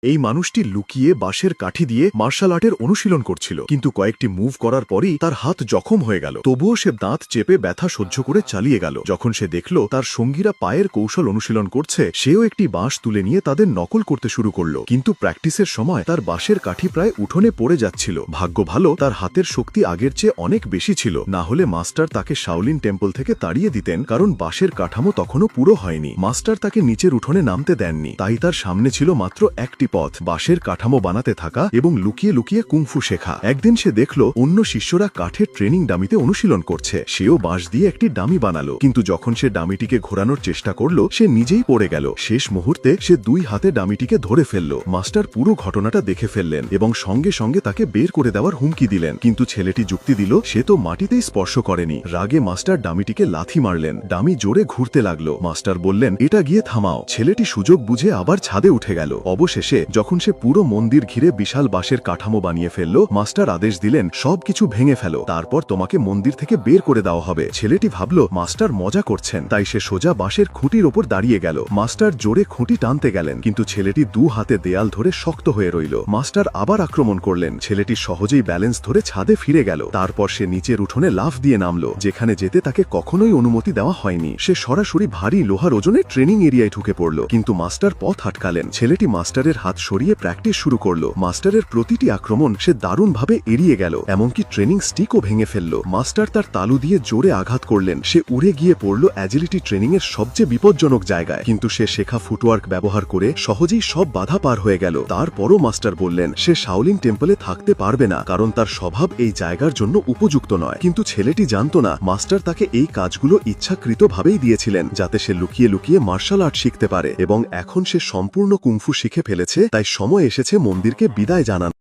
এই মানুষটি লুকিয়ে বাঁশের কাঠি দিয়ে মার্শাল আর্টের অনুশীলন করছিল, কিন্তু কয়েকটি মুভ করার পরই তার হাত জখম হয়ে গেল। তবুও সে দাঁত চেপে ব্যথা সহ্য করে চালিয়ে গেল। যখন সে দেখল তার সঙ্গীরা পায়ের কৌশল অনুশীলন করছে, সেও একটি বাঁশ তুলে নিয়ে তাদের নকল করতে শুরু করল। কিন্তু প্র্যাকটিসের সময় তার বাঁশের কাঠি প্রায় উঠোনে পড়ে যাচ্ছিল। ভাগ্য ভালো, তার হাতের শক্তি আগের চেয়ে অনেক বেশি ছিল, না হলে মাস্টার তাকে শাওলিন টেম্পল থেকে তাড়িয়ে দিতেন, কারণ বাঁশের কাঠামো তখনও পুরো হয়নি। মাস্টার তাকে নিচের উঠোনে নামতে দেননি, তাই তার সামনে ছিল মাত্র একটি পথ, বাঁশের কাঠামো বানাতে থাকা এবং লুকিয়ে লুকিয়ে কুংফু শেখা। একদিন সে দেখল অন্য শিষ্যরা কাঠের ট্রেনিং ডামিতে অনুশীলন করছে, সেও বাঁশ দিয়ে একটি ডামি বানালো। কিন্তু যখন সে ডামিটিকে ঘোরানোর চেষ্টা করল, সে নিজেই পড়ে গেল। শেষ মুহূর্তে সে দুই হাতে ডামিটিকে ধরে ফেলল। মাস্টার পুরো ঘটনাটা দেখে ফেললেন এবং সঙ্গে সঙ্গে তাকে বের করে দেওয়ার হুমকি দিলেন, কিন্তু ছেলেটি যুক্তি দিল সে তো মাটিতেই স্পর্শ করেনি। রাগে মাস্টার ডামিটিকে লাথি মারলেন, ডামি জোরে ঘুরতে লাগলো। মাস্টার বললেন, এটা গিয়ে থামাও। ছেলেটি সুযোগ বুঝে আবার ছাদে উঠে গেল। অবশেষে যখন সে পুরো মন্দির ঘিরে বিশাল বাঁশের কাঠামো বানিয়ে ফেলল, মাস্টার আদেশ দিলেন, সবকিছু ভেঙে ফেলো, তারপর তোমাকে মন্দির থেকে বের করে দেওয়া হবে। ছেলেটি ভাবল মাস্টার মজা করছেন, তাই সে সোজা বাঁশের খুঁটির ওপর দাঁড়িয়ে গেল। মাস্টার জোরে খুঁটি টানতে গেলেন, কিন্তু ছেলেটি দু হাতে দেয়াল ধরে শক্ত হয়ে রইল। মাস্টার আবার আক্রমণ করলেন, ছেলেটি সহজেই ব্যালেন্স ধরে ছাদে ফিরে গেল। তারপর সে নিচের উঠোনে লাফ দিয়ে নামলো, যেখানে যেতে তাকে কখনোই অনুমতি দেওয়া হয়নি। সে সরাসরি ভারী লোহার ওজনে ট্রেনিং এরিয়ায় ঢুকে পড়ল, কিন্তু মাস্টার পথ আটকালেন। ছেলেটি মাস্টারের হাত সরিয়ে প্র্যাকটিস শুরু করলো। মাস্টারের প্রতিটি আক্রমণ সে দারুণভাবে এড়িয়ে গেল, এমনকি ট্রেনিং স্টিকও ভেঙে ফেলল। মাস্টার তার তালু দিয়ে জোরে আঘাত করলেন, সে উড়ে গিয়ে পড়ল অ্যাজিলিটি ট্রেনিং এর সবচেয়ে বিপজ্জনক জায়গায়, কিন্তু সে শেখা ফুটওয়ার্ক ব্যবহার করে সহজেই সব বাধা পার হয়ে গেল। তারপরও মাস্টার বললেন সে শাওলিন টেম্পলে থাকতে পারবে না, কারণ তার স্বভাব এই জায়গার জন্য উপযুক্ত নয়। কিন্তু ছেলেটি জানত না মাস্টার তাকে এই কাজগুলো ইচ্ছাকৃতভাবেই দিয়েছিলেন, যাতে সে লুকিয়ে লুকিয়ে মার্শাল আর্ট শিখতে পারে। এবং এখন সে সম্পূর্ণ কুংফু শিখে ফেলেছে, তাই সময় এসেছে মন্দিরকে বিদায় জানানো।